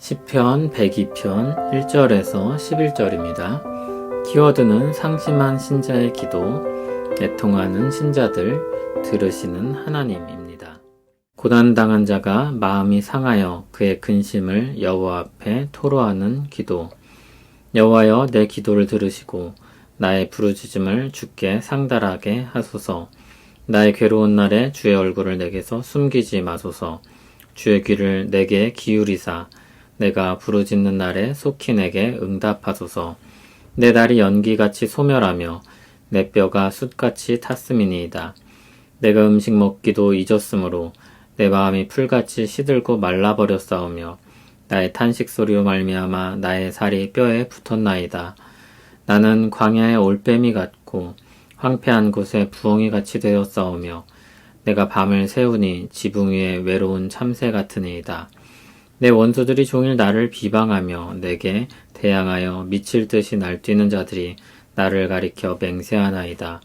시편 102편 1절에서 11절입니다. 키워드는 상심한 신자의 기도, 애통하는 신자들, 들으시는 하나님입니다. 고난당한 자가 마음이 상하여 그의 근심을 여호와 앞에 토로하는 기도. 여호와여, 내 기도를 들으시고 나의 부르짖음을 주께 상달하게 하소서. 나의 괴로운 날에 주의 얼굴을 내게서 숨기지 마소서. 주의 귀를 내게 기울이사 내가 부르짖는 날에 속히 내게 응답하소서. 내 날이 연기같이 소멸하며 내 뼈가 숯같이 탔음이니이다. 내가 음식 먹기도 잊었으므로 내 마음이 풀같이 시들고 말라버렸사오며 나의 탄식 소리로 말미암아 나의 살이 뼈에 붙었나이다. 나는 광야의 올빼미 같고 황폐한 곳에 부엉이같이 되었사오며 내가 밤을 새우니 지붕 위에 외로운 참새 같으니이다. 내 원수들이 종일 나를 비방하며 내게 대항하여 미칠 듯이 날뛰는 자들이 나를 가리켜 맹세하나이다.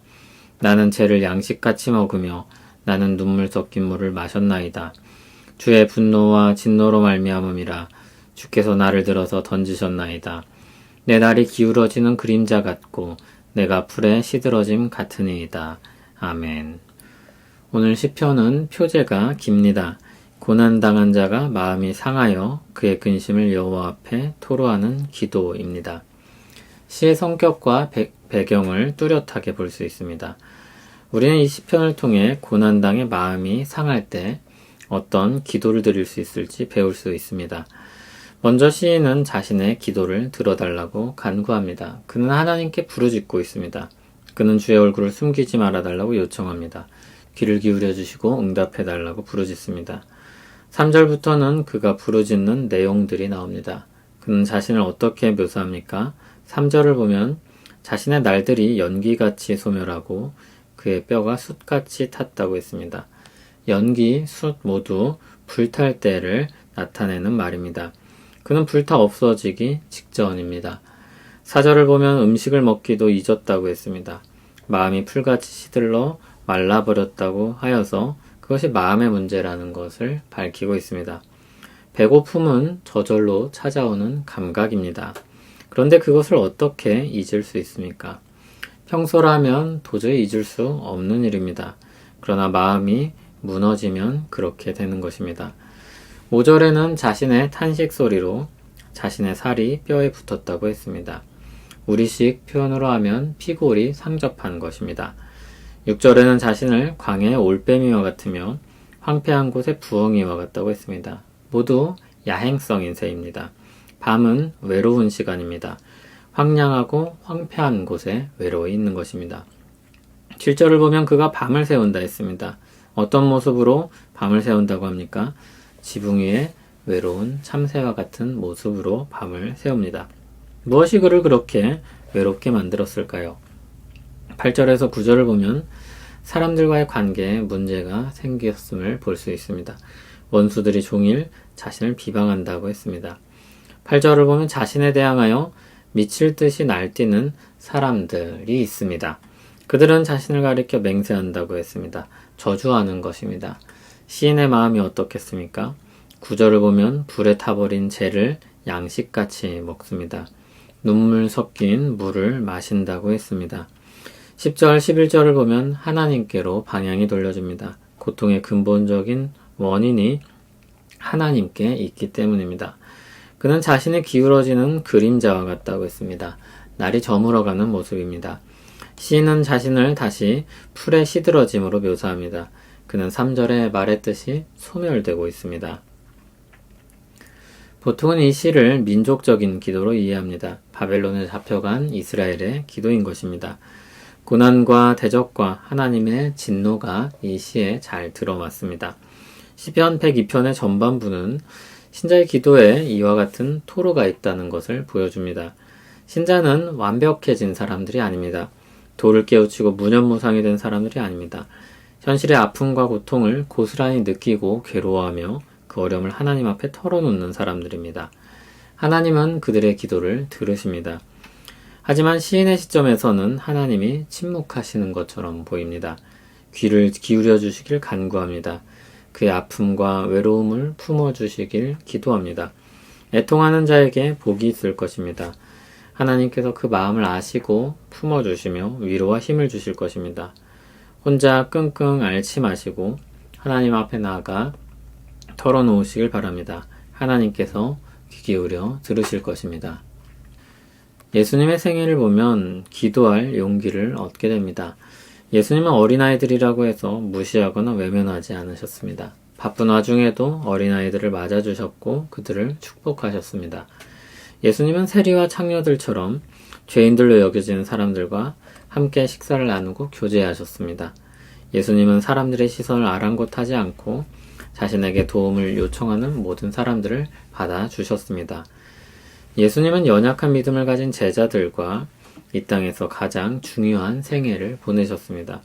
나는 죄를 양식같이 먹으며 나는 눈물 섞인 물을 마셨나이다. 주의 분노와 진노로 말미암음이라. 주께서 나를 들어서 던지셨나이다. 내 날이 기울어지는 그림자 같고 내가 풀에 시들어짐 같으니이다. 아멘. 오늘 시편은 표제가 깁니다. 고난당한 자가 마음이 상하여 그의 근심을 여호와 앞에 토로하는 기도입니다. 시의 성격과 배경을 뚜렷하게 볼 수 있습니다. 우리는 이 시편을 통해 고난당의 마음이 상할 때 어떤 기도를 드릴 수 있을지 배울 수 있습니다. 먼저 시인은 자신의 기도를 들어달라고 간구합니다. 그는 하나님께 부르짖고 있습니다. 그는 주의 얼굴을 숨기지 말아달라고 요청합니다. 귀를 기울여 주시고 응답해달라고 부르짖습니다. 3절부터는 그가 부르짖는 내용들이 나옵니다. 그는 자신을 어떻게 묘사합니까? 3절을 보면 자신의 날들이 연기같이 소멸하고 그의 뼈가 숯같이 탔다고 했습니다. 연기, 숯 모두 불탈 때를 나타내는 말입니다. 그는 불타 없어지기 직전입니다. 4절을 보면 음식을 먹기도 잊었다고 했습니다. 마음이 풀같이 시들러 말라버렸다고 하여서 그것이 마음의 문제라는 것을 밝히고 있습니다. 배고픔은 저절로 찾아오는 감각입니다. 그런데 그것을 어떻게 잊을 수 있습니까? 평소라면 도저히 잊을 수 없는 일입니다. 그러나 마음이 무너지면 그렇게 되는 것입니다. 5절에는 자신의 탄식 소리로 자신의 살이 뼈에 붙었다고 했습니다. 우리식 표현으로 하면 피골이 상접한 것입니다. 6절에는 자신을 광야의 올빼미와 같으며 황폐한 곳의 부엉이와 같다고 했습니다. 모두 야행성 인쇄입니다. 밤은 외로운 시간입니다. 황량하고 황폐한 곳에 외로워 있는 것입니다. 7절을 보면 그가 밤을 새운다 했습니다. 어떤 모습으로 밤을 새운다고 합니까? 지붕 위에 외로운 참새와 같은 모습으로 밤을 새웁니다. 무엇이 그를 그렇게 외롭게 만들었을까요? 8절에서 9절을 보면 사람들과의 관계에 문제가 생겼음을 볼 수 있습니다. 원수들이 종일 자신을 비방한다고 했습니다. 8절을 보면 자신에 대항하여 미칠 듯이 날뛰는 사람들이 있습니다. 그들은 자신을 가리켜 맹세한다고 했습니다. 저주하는 것입니다. 시인의 마음이 어떻겠습니까? 9절을 보면 불에 타버린 재를 양식같이 먹습니다. 눈물 섞인 물을 마신다고 했습니다. 10절, 11절을 보면 하나님께로 방향이 돌려집니다. 고통의 근본적인 원인이 하나님께 있기 때문입니다. 그는 자신의 기울어지는 그림자와 같다고 했습니다. 날이 저물어가는 모습입니다. 시인은 자신을 다시 풀에 시들어짐으로 묘사합니다. 그는 3절에 말했듯이 소멸되고 있습니다. 보통은 이 시를 민족적인 기도로 이해합니다. 바벨론에 잡혀간 이스라엘의 기도인 것입니다. 고난과 대적과 하나님의 진노가 이 시에 잘 들어맞습니다. 시편 102편의 전반부는 신자의 기도에 이와 같은 토로가 있다는 것을 보여줍니다. 신자는 완벽해진 사람들이 아닙니다. 도를 깨우치고 무념무상이 된 사람들이 아닙니다. 현실의 아픔과 고통을 고스란히 느끼고 괴로워하며 그 어려움을 하나님 앞에 털어놓는 사람들입니다. 하나님은 그들의 기도를 들으십니다. 하지만 시인의 시점에서는 하나님이 침묵하시는 것처럼 보입니다. 귀를 기울여 주시길 간구합니다. 그의 아픔과 외로움을 품어주시길 기도합니다. 애통하는 자에게 복이 있을 것입니다. 하나님께서 그 마음을 아시고 품어주시며 위로와 힘을 주실 것입니다. 혼자 끙끙 앓지 마시고 하나님 앞에 나아가 털어놓으시길 바랍니다. 하나님께서 귀 기울여 들으실 것입니다. 예수님의 생애를 보면 기도할 용기를 얻게 됩니다. 예수님은 어린아이들이라고 해서 무시하거나 외면하지 않으셨습니다. 바쁜 와중에도 어린아이들을 맞아주셨고 그들을 축복하셨습니다. 예수님은 세리와 창녀들처럼 죄인들로 여겨지는 사람들과 함께 식사를 나누고 교제하셨습니다. 예수님은 사람들의 시선을 아랑곳하지 않고 자신에게 도움을 요청하는 모든 사람들을 받아주셨습니다. 예수님은 연약한 믿음을 가진 제자들과 이 땅에서 가장 중요한 생애를 보내셨습니다.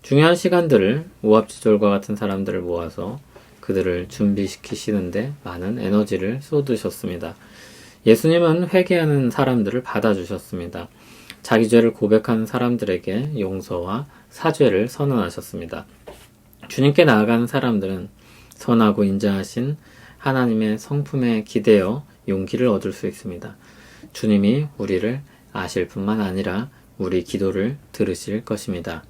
중요한 시간들을 오합지졸과 같은 사람들을 모아서 그들을 준비시키시는데 많은 에너지를 쏟으셨습니다. 예수님은 회개하는 사람들을 받아주셨습니다. 자기 죄를 고백하는 사람들에게 용서와 사죄를 선언하셨습니다. 주님께 나아가는 사람들은 선하고 인자하신 하나님의 성품에 기대어 용기를 얻을 수 있습니다. 주님이 우리를 아실 뿐만 아니라 우리 기도를 들으실 것입니다.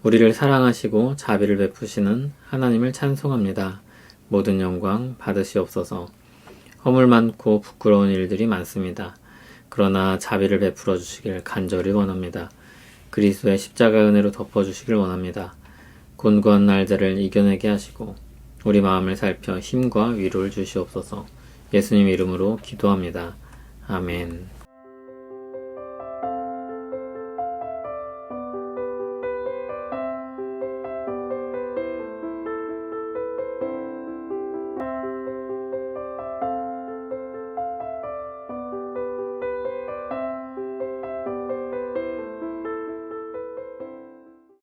우리를 사랑하시고 자비를 베푸시는 하나님을 찬송합니다. 모든 영광 받으시옵소서. 허물 많고 부끄러운 일들이 많습니다. 그러나 자비를 베풀어 주시길 간절히 원합니다. 그리스도의 십자가 은혜로 덮어주시길 원합니다. 곤고한 날들을 이겨내게 하시고 우리 마음을 살펴 힘과 위로를 주시옵소서. 예수님 이름으로 기도합니다. 아멘.